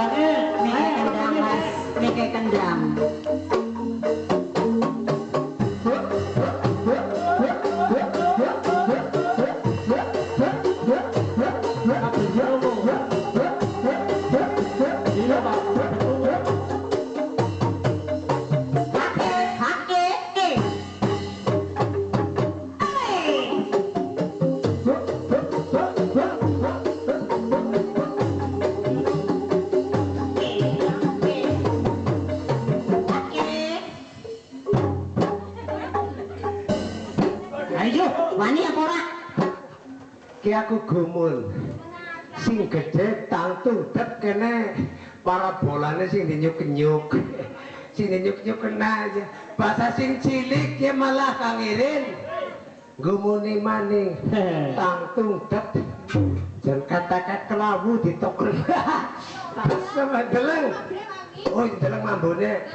kendang mas, meke kendang. Wani apa ora? Ki aku gumun. Sing gede tangtung det kene parabolane sing dinyuk-nyuk. Sing dinyuk-nyuk kena aja. Bahasa sing cilik ya malah kangirin. Gumuni maning tangtung det. Jan kata-kata kelawu ditokel. Sama deleng. Oh, deleng mambune.